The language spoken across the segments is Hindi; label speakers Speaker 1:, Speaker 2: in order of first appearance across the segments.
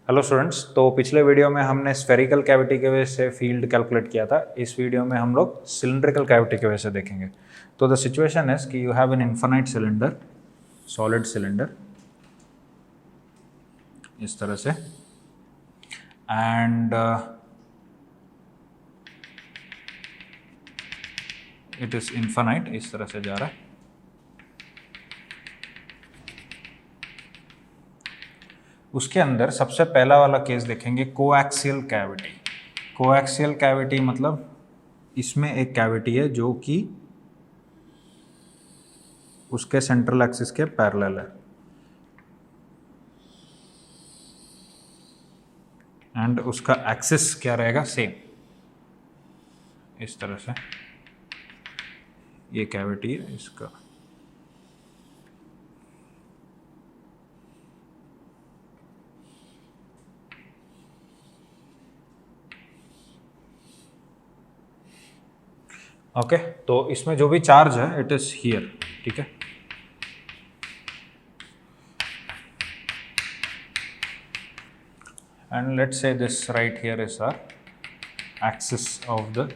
Speaker 1: हेलो स्टूडेंट्स, तो पिछले वीडियो में हमने स्फेरिकल कैविटी के वजह से फील्ड कैलकुलेट किया था। इस वीडियो में हम लोग सिलिंड्रिकल कैविटी की वजह से देखेंगे। तो द सिचुएशन इज कि you have an infinite cylinder, solid cylinder इस तरह से, एंड इट इज इन्फिनाइट, इस तरह से जा रहा है। उसके अंदर सबसे पहला वाला केस देखेंगे कोएक्सियल कैविटी। कोएक्सियल कैविटी मतलब इसमें एक कैविटी है जो कि उसके सेंट्रल एक्सिस के पैरेलल है, एंड उसका एक्सिस क्या रहेगा, सेम इस तरह से। ये कैविटी है इसका। ओके, तो इसमें जो भी चार्ज है इट इज हियर, ठीक है। And let's say this right here is our axis of the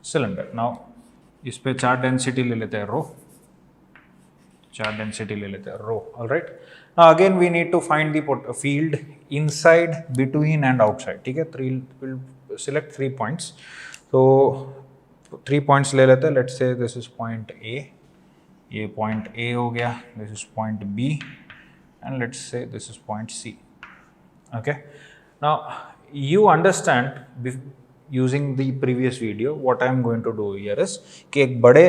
Speaker 1: cylinder. Now इस पे चार्ज डेंसिटी ले लेते हैं रो, चार्ज डेंसिटी ले लेते हैं rho. Alright, now again we need to find the field inside, between and outside, ठीक है। Select 3 points. तो 3 पॉइंट्स ले लेते हैं। Let's say this is point A, ये पॉइंट ए हो गया, this is point B, and let's say this is point C. Okay, now you understand using the previous video what I am going to do here is कि एक बड़े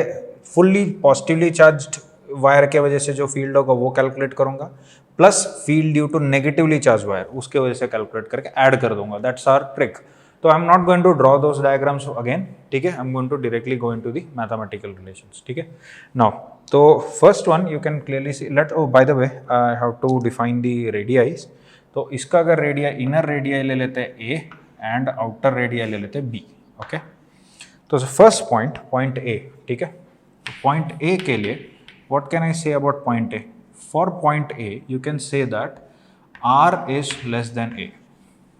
Speaker 1: फुल्ली पॉजिटिवली चार्ज्ड वायर के वजह से जो फील्ड होगा वो कैलकुलेट करूंगा, plus field due to negatively charge wire उसके वजह से कैलकुलेट करके ऐड कर दूंगा। That's our trick. तो I am not going to draw those diagrams again, ठीक है। I am going to directly go into the mathematical relations, ठीक है। नाउ तो first one you can clearly see, let by the way I have to define the radii. तो इसका अगर रेडिया, इनर रेडिया ले लेते हैं ए एंड आउटर रेडिया ले लेते हैं बी, ओके। तो फर्स्ट पॉइंट ए, ठीक है। तो पॉइंट ए के लिए what can I say about point A? For point A you can say that r is less than a.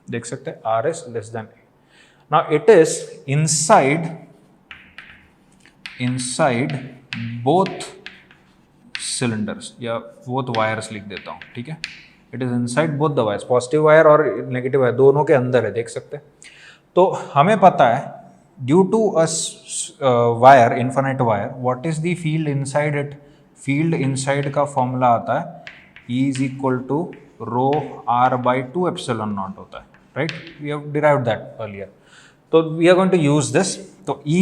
Speaker 1: देख सकते हैं r is less than a. Now it is inside both cylinders, या बोथ वायर्स लिख देता हूं, ठीक है। It is inside both the wires, positive wire और नेगेटिव वायर दोनों के अंदर है, देख सकते हैं। तो हमें पता है due to a wire, infinite wire, what is the field inside it? Field inside का फॉर्मूला आता है E is equal to rho r by 2 epsilon naught होता है, right. We have derived that earlier, तो we are going to use this. तो E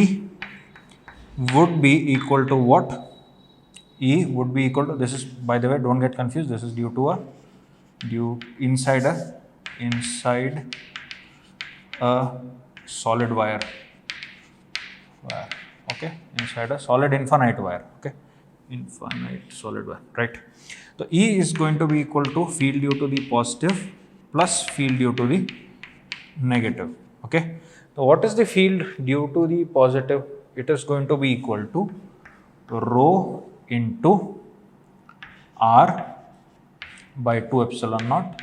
Speaker 1: would be equal to what? E would be equal to, this is, by the way, don't get confused, this is inside a solid wire, okay, inside a solid infinite wire, okay, infinite solid wire, right. So E is going to be equal to field due to the positive plus field due to the negative, okay. So what is the field due to the positive? It is going to be equal to rho into r by 2 epsilon naught,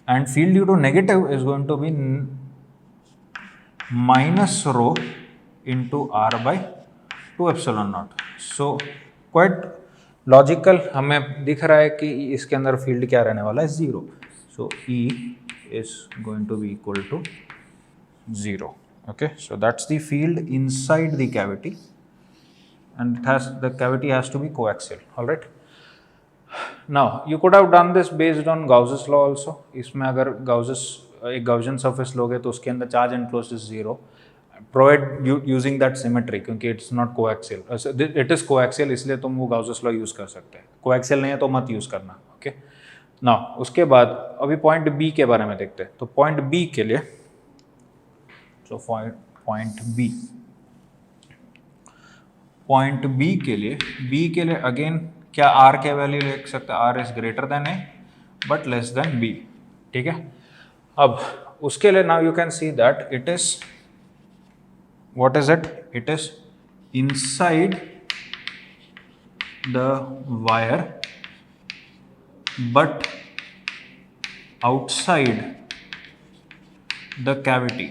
Speaker 1: and field due to negative is going to be minus rho into r by 2 epsilon naught. So quite logical, हमें दिख रहा है कि इसके अंदर फील्ड क्या रहने वाला है, 0. So E is going to be equal to 0. Okay, so that's the field inside the cavity, and the cavity has to be coaxial. All right. Now you could have done this based on Gauss's law also. इसमें अगर एक Gaussian surface लोगे तो उसके अंदर charge enclosed is 0. Provide using that symmetry, क्योंकि it's not coaxial. It is coaxial, इसलिए तुम वो Gauss's law use कर सकते हैं। Coaxial नहीं है तो मत use करना, okay? Now उसके बाद अभी point B के बारे में देखते हैं। तो point B के लिए, so point B के लिए अगेन क्या R के वैल्यू लिख सकते हैं? R is greater then A but less than B, ठीक है। अब उसके लिए now you can see that it is, what is it? It is inside the wire but outside the cavity,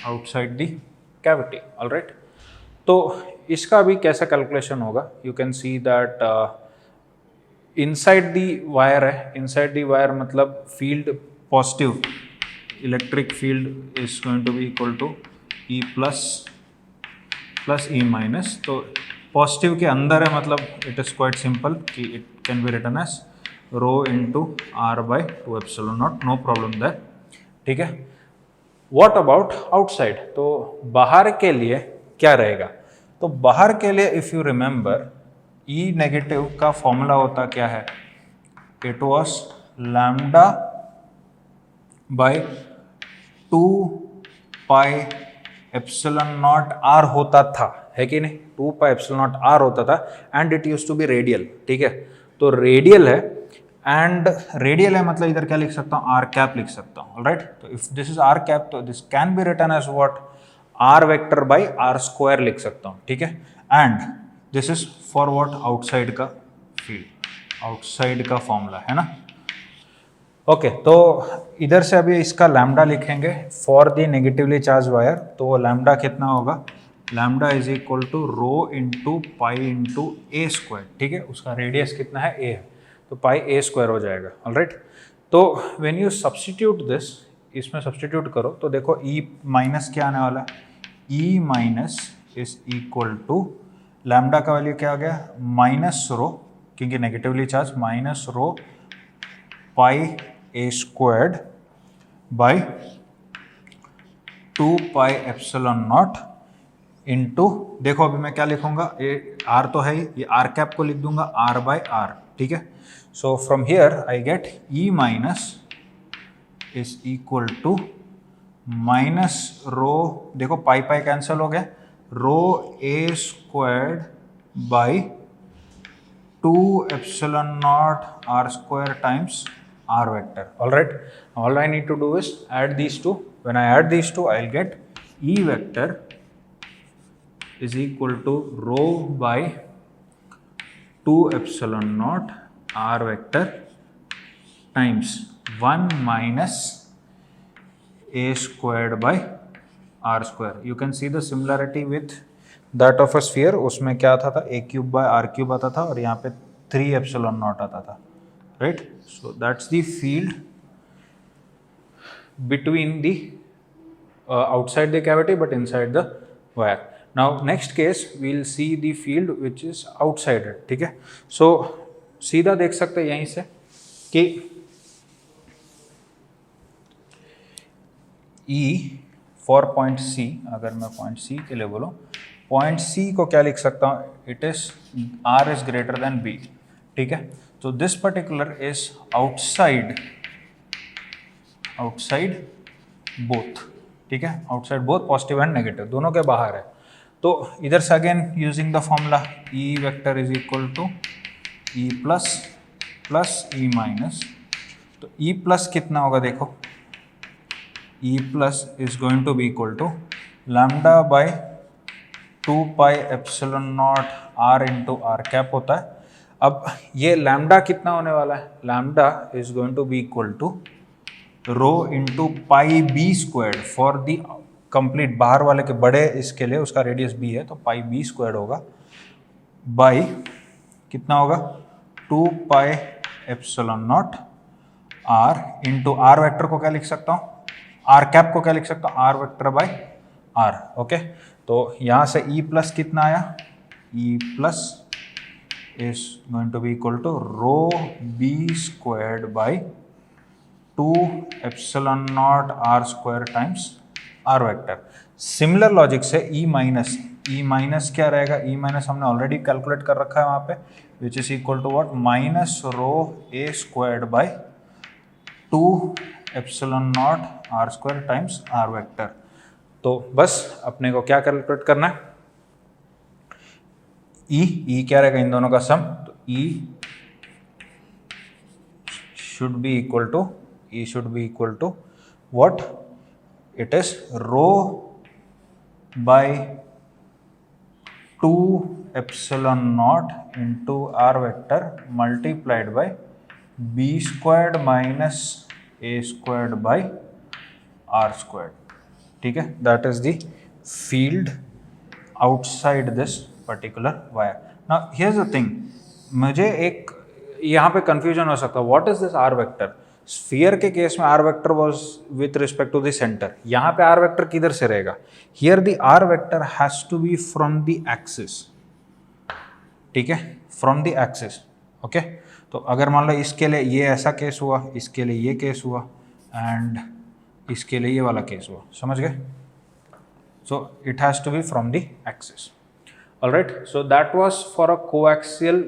Speaker 1: outside the cavity, all right. तो इसका भी कैसा कैलकुलेशन होगा, you can see that inside the wire है, इनसाइड दी वायर मतलब field positive, electric field is going to be equal to E plus plus E minus, तो पॉजिटिव के अंदर है मतलब इट इज़ क्वाइट सिंपल कि it can be written as rho into r by 2 epsilon naught, no problem that, ठीक है। व्हाट अबाउट आउटसाइड, तो बाहर के लिए क्या रहेगा, तो बाहर के लिए if you remember E negative का फॉर्मूला होता क्या है, it was lambda by 2 pi epsilon naught r होता था, है कि नहीं, 2 पाई एप्सिलॉन नॉट आर होता था, and it used to be radial, ठीक है। तो रेडियल है, एंड रेडियल है मतलब इधर क्या लिख सकता हूँ, आर कैप लिख सकता हूँ, ऑलराइट। तो if this is r cap तो this can be written as what, r vector by r square लिख सकता हूँ, ठीक है। And this is for what, outside का फील्ड, आउटसाइड का फॉर्मूला है ना। ओके तो इधर से अभी इसका लैम्डा लिखेंगे for the negatively charge wire, तो वो लैम्डा कितना होगा, lambda is equal to rho into pi into a square, ठीक है। उसका रेडियस कितना है, ए है, तो पाई ए स्क्वायर हो जाएगा, ऑलराइट। तो व्हेन यू सब्स्टिट्यूट दिस, इसमें सब्स्टिट्यूट करो तो देखो ई माइनस क्या आने वाला है, E minus is equal to lambda का वैल्यू क्या आ गया, माइनस रो, क्योंकि negatively charge, minus rho pi a squared by 2 pi epsilon not into, देखो अभी मैं क्या लिखूंगा, ये आर तो है ही, ये आर कैप को लिख दूंगा आर बाय आर, ठीक है। So from here I get E minus is equal to minus rho, देखो पाई पाई कैंसिल हो गया, rho a squared by 2 epsilon naught r square times r vector, all right. All I need to do is add these two. When I add these two, I'll get E vector is equal to rho by 2 epsilon naught r vector times 1 minus a squared by r square. You can see the similarity with that of a sphere, उसमें क्या आता था, ए क्यूब बाय आर क्यूब आता था, और यहाँ पे 3 एप्सिलॉन नॉट आता था, right. So that's the field between the outside the cavity but inside the wire. Now next case we will see the field which is outside, ठीक है। सो सीधा देख सकते हैं यहीं से कि ई फॉर पॉइंट सी, अगर मैं पॉइंट सी के लिए बोलूँ, पॉइंट सी को क्या लिख सकता हूँ, it is r is greater than b, ठीक है। तो this particular is outside, outside both, ठीक है, outside both, positive and negative दोनों के बाहर है। तो इधर से again using the formula E vector is equal to E plus plus E minus, तो ई प्लस कितना होगा, देखो E plus is going to be equal to lambda by 2 pi epsilon naught r into are cap होता है। अब ये लैम्डा कितना होने वाला है, lambda is going to be equal to rho into pi b squared for the complete, बाहर वाले के बड़े इसके लिए उसका रेडियस बी है, तो पाई बी स्क्वायर्ड होगा बाई कितना होगा, 2 pi epsilon naught r into r vector को क्या लिख सकता हूँ, आर कैप को क्या लिख सकता हूँ, r vector by r, okay. तो यहाँ से E प्लस कितना आया, E plus is going to be equal to rho b squared by 2 epsilon naught r square times r vector. Similar logic से E माइनस क्या रहेगा, E माइनस हमने ऑलरेडी कैलकुलेट कर रखा है वहाँ पे, which is equal to what, minus rho a squared by 2 epsilon naught r square times r vector. तो बस अपने को क्या कैलकुलेट करना है, ई क्या रहेगा इन दोनों का सम, तो E should be equal to what, it is rho by 2 epsilon not into r vector multiplied by b squared minus a squared by r squared, ठीक है, that is the field outside this particular wire. Now here's the thing, मुझे एक यहाँ पे कंफ्यूजन हो सकता है, what is this r vector. Sphere के केस में r vector was with respect to the centre, यहाँ पे आर वेक्टर किधर से रहेगा. Here the r vector has to be from the axis, ठीक है, फ्रॉम द एक्सिस. ओके, तो अगर मान लो इसके लिए ये ऐसा केस हुआ, इसके लिए ये केस हुआ, एंड इसके लिए ये वाला केस हुआ, समझ गए. So it has to be from the axis. All right. So that was for a coaxial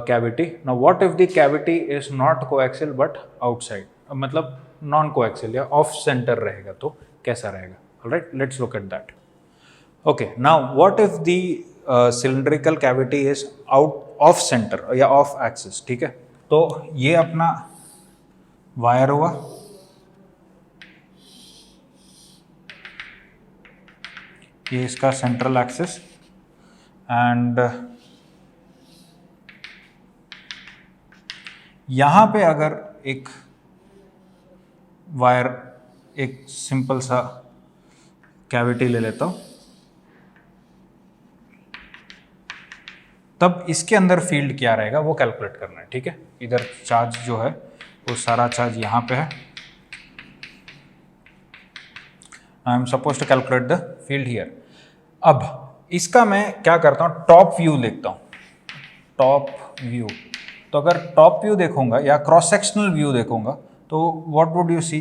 Speaker 1: cavity. Now what if the cavity is not coaxial but outside? मतलब non coaxial या off center रहेगा, तो कैसा रहेगा. All right. Let's look at that. Okay. Now what if the cylindrical cavity is out off center या off axis, ठीक है. तो ये अपना वायर हुआ, ये इसका सेंट्रल एक्सिस, एंड यहाँ पे अगर एक वायर, एक सिंपल सा कैविटी ले लेता हूँ, तब इसके अंदर फील्ड क्या रहेगा वो कैलकुलेट करना है, ठीक है. इधर चार्ज जो है वो सारा चार्ज यहाँ पे है. I am suppose to calculate the field here. अब इसका मैं क्या करता हूँ, टॉप व्यू देखता हूँ. टॉप व्यू, तो अगर टॉप व्यू देखूंगा या क्रॉस सेक्शनल व्यू देखूंगा, तो what would you see,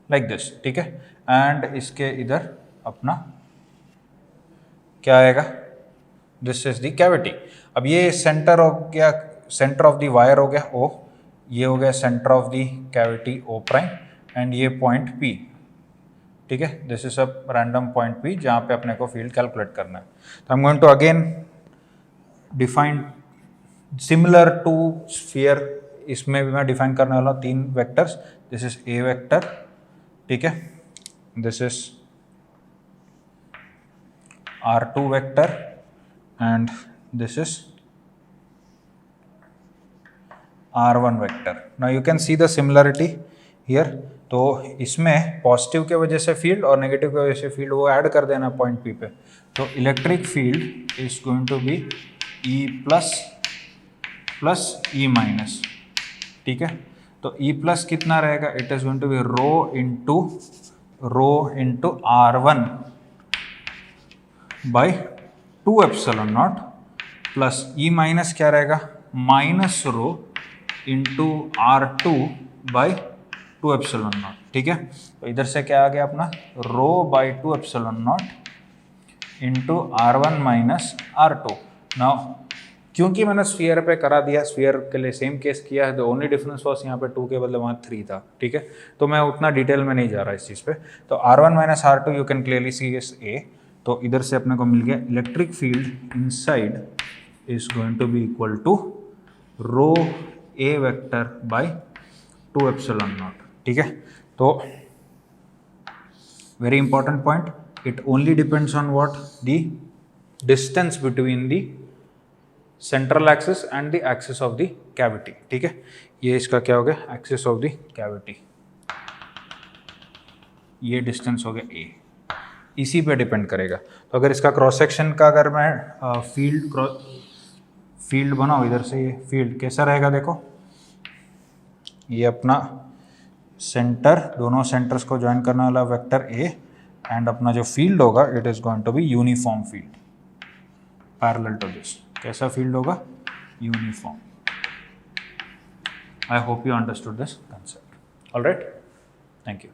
Speaker 1: like this, ठीक है. एंड इसके इधर अपना क्या आएगा, दिस इज द कैविटी. अब ये सेंटर हो गया, सेंटर ऑफ द वायर हो गया ओ, ये हो गया centre of the cavity O prime, and ये पॉइंट पी, ठीक है. This is a random point P जहाँ पे अपने को फील्ड कैलकुलेट करना है. तो I am going to again define similar to sphere, इसमें भी मैं डिफाइन करने वाला हूँ 3 vectors. This is a vector, ठीक है, this is R2 vector, and this is R1 vector. Now you can see the similarity here. तो इसमें पॉजिटिव के वजह से फील्ड और नेगेटिव के वजह से फील्ड वो ऐड कर देना पॉइंट पी पे. तो electric field is going to be E plus plus E minus, ठीक है. तो ई प्लस कितना रहेगा, it is going to be rho into R1 by 2 epsilon nought, plus E minus क्या रहेगा, minus rho into R2 by 2 epsilon not, ठीक है. तो इधर से क्या आ गया अपना, rho by 2 epsilon not into R1 minus R2. Now क्योंकि मैंने स्फीयर पे करा दिया, स्फीयर के लिए सेम केस किया है, द ओनली डिफरेंस वॉस यहाँ पे 2 के बदले वहाँ 3 था, ठीक है. तो मैं उतना डिटेल में नहीं जा रहा इस चीज़ पे. तो R1 minus R2 you can clearly see is a. तो इधर से अपने को मिल गया electric field inside is going to be equal to rho a vector by 2 epsilon not, ठीक है. तो very important point, it only depends on what, the distance between the central axis and the axis of the cavity, ठीक है. ये इसका क्या हो गया, एक्सिस ऑफ द कैविटी, ये डिस्टेंस हो गया ए, इसी पे डिपेंड करेगा. तो अगर इसका क्रॉस सेक्शन का अगर मैं फील्ड बनाऊँ, इधर से ये फील्ड कैसा रहेगा, देखो ये अपना सेंटर, दोनों सेंटर्स को ज्वाइन करने वाला वेक्टर ए, एंड अपना जो फील्ड होगा it is going to be uniform field parallel to this. कैसा फील्ड होगा, uniform. I hope you understood this concept. Alright, thank you.